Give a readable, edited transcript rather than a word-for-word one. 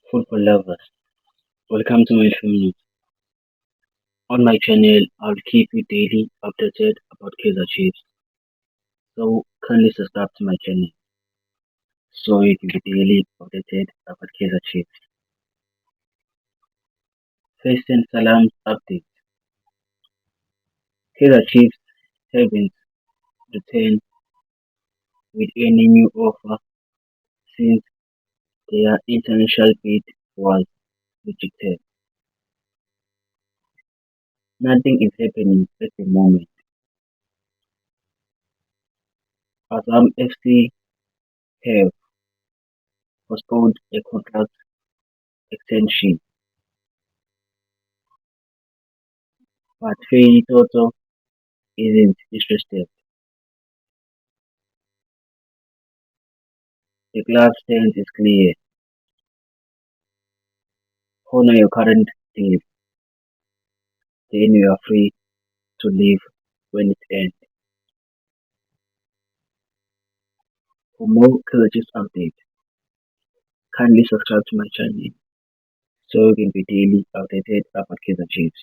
Football lovers, welcome to my family. On my channel, I'll keep you daily updated about Kaizer Chiefs. So kindly subscribe to my channel so you can be daily updated about Kaizer Chiefs. First and Salam's update. Kaizer Chiefs haven't returned with any new offer since their international bid was rejected. Nothing is happening at the moment. Azam FC have postponed a contract extension, but Fei Toto isn't interested. The club stance is clear: honor your current deal, then you are free to leave when it ends. For more Kyrgyz updates, kindly subscribe to my channel so you can be daily updated about Kaizer Chiefs.